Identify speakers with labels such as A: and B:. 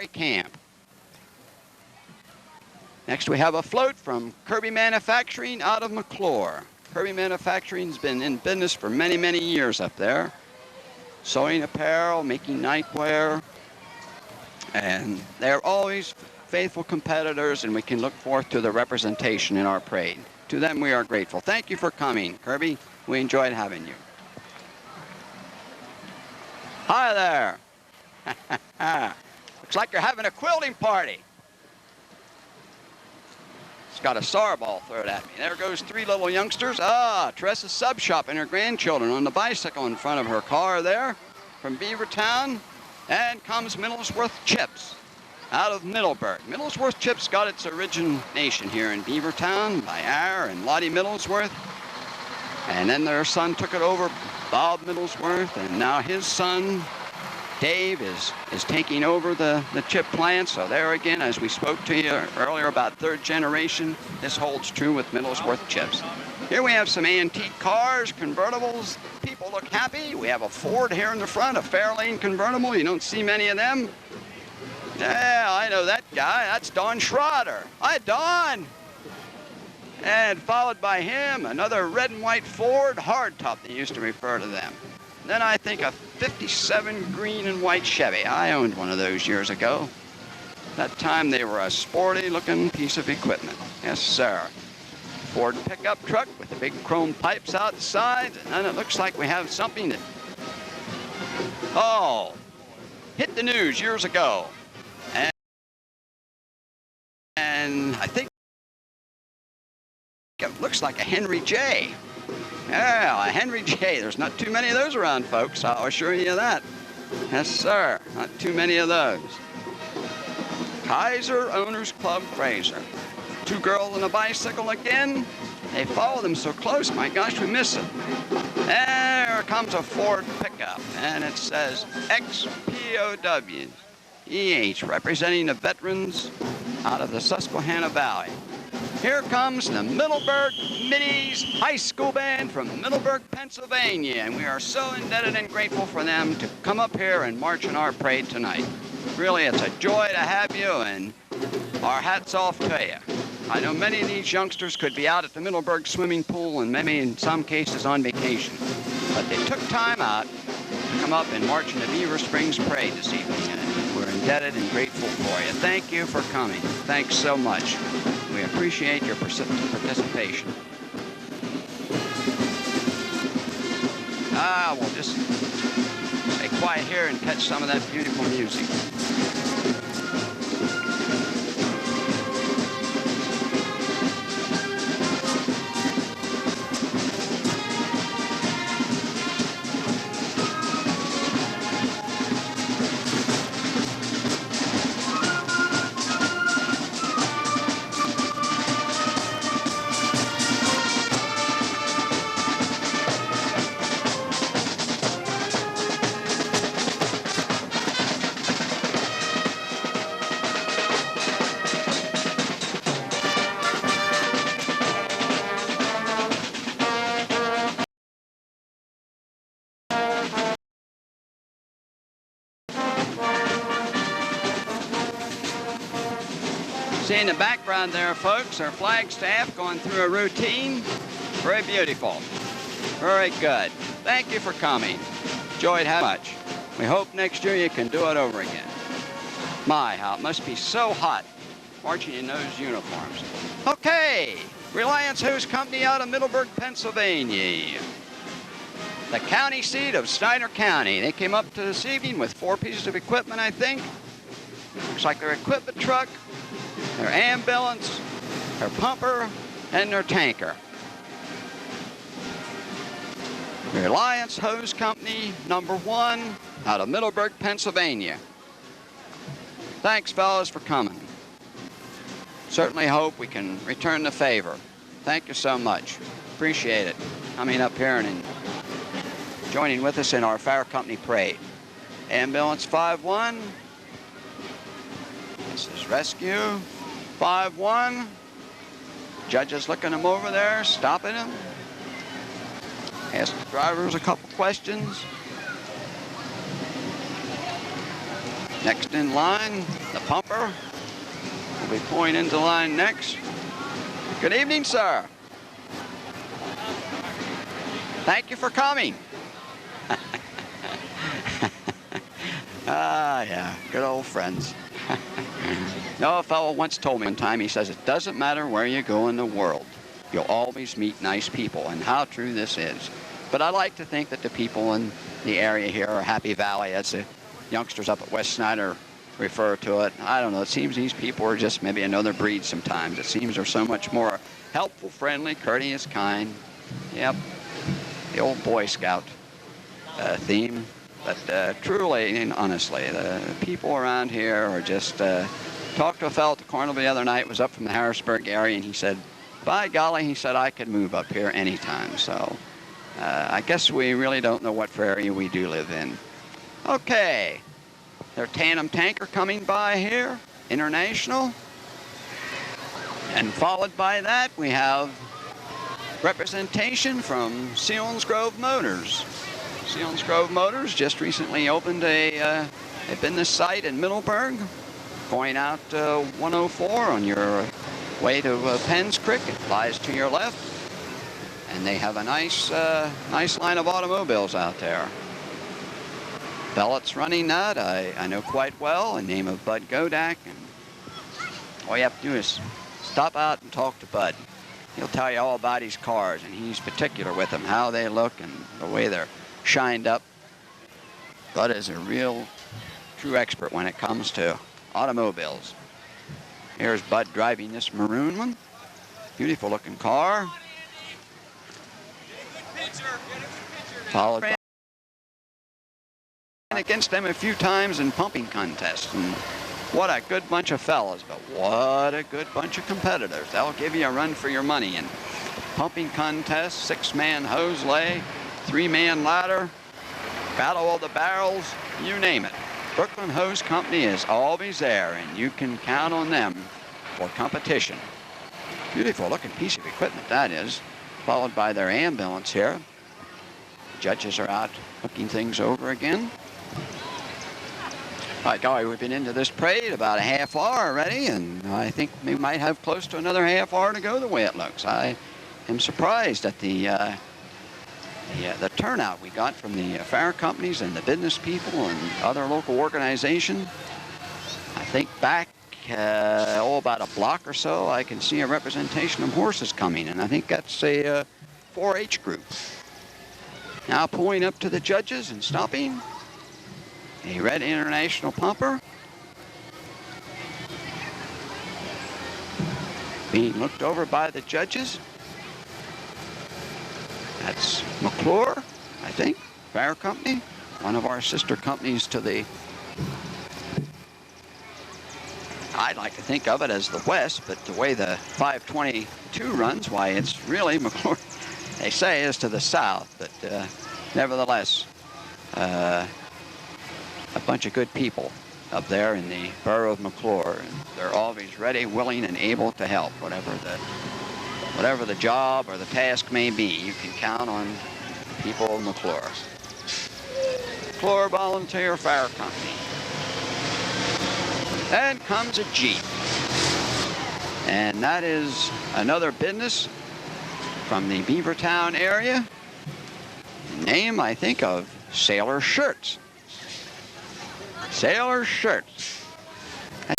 A: camp. Next we have a float from Kirby Manufacturing out of McClure. Kirby Manufacturing's been in business for many, many years up there. Sewing apparel, making nightwear, and they're always faithful competitors, and we can look forth to the representation in our parade. To them we are grateful. Thank you for coming, Kirby. We enjoyed having you. Hi there. Looks like you're having a quilting party. It's got a sour ball thrown at me. There goes 3 little youngsters. Teresa's sub shop and her grandchildren on the bicycle in front of her car there from Beavertown. And comes Middlesworth Chips out of Middleburg. Middlesworth Chips got its origination here in Beavertown by Ar and Lottie Middlesworth. And then their son took it over, Bob Middlesworth, and now his son, Dave, is taking over the chip plant. So there again, as we spoke to you earlier about 3rd generation, this holds true with Middlesworth Chips. Here we have some antique cars, convertibles. People look happy. We have a Ford here in the front, a Fairlane convertible. You don't see many of them. Yeah, I know that guy. That's Don Schroeder. Hi, Don. And followed by him, another red and white Ford hardtop, they used to refer to them. Then I think a 57 green and white Chevy. I owned one of those years ago. That time they were a sporty looking piece of equipment. Yes, sir. Ford pickup truck with the big chrome pipes out the sides, and then it looks like we have something that, hit the news years ago. And I think it looks like a Henry J. Yeah, a Henry J. There's not too many of those around, folks. I'll assure you of that. Yes, sir. Not too many of those. Kaiser Owners Club Fraser. 2 girls on a bicycle again. They follow them so close, my gosh, we miss it. There comes a Ford pickup, and it says XPOW, EH, representing the veterans out of the Susquehanna Valley. Here comes the Middleburg Middies High School Band from Middleburg, Pennsylvania, and we are so indebted and grateful for them to come up here and march in our parade tonight. Really, it's a joy to have you, and our hats off to you. I know many of these youngsters could be out at the Middleburg swimming pool and maybe in some cases on vacation, but they took time out to come up and march in the Beaver Springs Parade this evening, and we're indebted and grateful for you. Thank you for coming. Thanks so much. We appreciate your participation. We'll just stay quiet here and catch some of that beautiful music. See in the background there, folks, our flag staff going through a routine. Very beautiful. Very good. Thank you for coming. Enjoyed how much. We hope next year you can do it over again. My, how it must be so hot marching in those uniforms. Okay, Reliance Hose Company out of Middleburg, Pennsylvania. The county seat of Snyder County. They came up to this evening with 4 pieces of equipment, I think. Looks like their equipment truck, their ambulance, their pumper, and their tanker. Reliance Hose Company, #1, out of Middleburg, Pennsylvania. Thanks, fellas, for coming. Certainly hope we can return the favor. Thank you so much. Appreciate it. Coming up here and joining with us in our Fire Company parade. Ambulance 5-1. This is rescue 5-1. Judges looking them over there, stopping them. Ask the drivers a couple questions. Next in line, The pumper will be pulling into line next. Good evening, sir. Thank you for coming. Ah, yeah, good old friends. No, a fellow once told me one time, he says, it doesn't matter where you go in the world, you'll always meet nice people, and how true this is. But I like to think that the people in the area here, or Happy Valley, as the youngsters up at West Snyder refer to it, I don't know, it seems these people are just maybe another breed sometimes. It seems they're so much more helpful, friendly, courteous, kind. Yep, the old Boy Scout theme. But truly and honestly, the people around here are just, talked to a fellow at the carnival the other night, was up from the Harrisburg area, and he said, by golly, he said, I could move up here anytime. So I guess we really don't know what area we do live in. Okay, their tandem tanker coming by here, International. And followed by that, we have representation from Selinsgrove Motors. Selinsgrove Motors just recently opened a business site in Middleburg, going out 104 on your way to Penns Creek. It lies to your left, and they have a nice line of automobiles out there. Bellett's running that, I know quite well, in the name of Bud Godak. And all you have to do is stop out and talk to Bud. He'll tell you all about his cars, and he's particular with them, how they look and the way they're shined up. Bud is a real true expert when it comes to automobiles. Here's Bud driving this maroon one. Beautiful looking car. Followed by against them a few times in pumping contests. And what a good bunch of fellas, but what a good bunch of competitors. They'll give you a run for your money in pumping contests, 6-man hose lay, 3-man ladder, battle of the barrels, you name it. Brooklyn Hose Company is always there, and you can count on them for competition. Beautiful looking piece of equipment that is, followed by their ambulance here. Judges are out looking things over again. By golly, we've been into this parade about a half hour already, and I think we might have close to another half hour to go the way it looks. I am surprised at the turnout we got from the fire companies and the business people and other local organizations. I think back, about a block or so, I can see a representation of horses coming, and I think that's a 4-H group. Now pulling up to the judges and stopping, a red International pumper. Being looked over by the judges. That's McClure, I think, Fire Company, one of our sister companies to the, I'd like to think of it as the West, but the way the 522 runs, why, it's really McClure, they say, is to the south, but nevertheless, a bunch of good people up there in the borough of McClure, and they're always ready, willing, and able to help, whatever the job or the task may be. You can count on people of McClure. McClure Volunteer Fire Company. Then comes a Jeep, and that is another business from the Beavertown area. Name, I think, of Sailor Shirts. Sailor Shirts.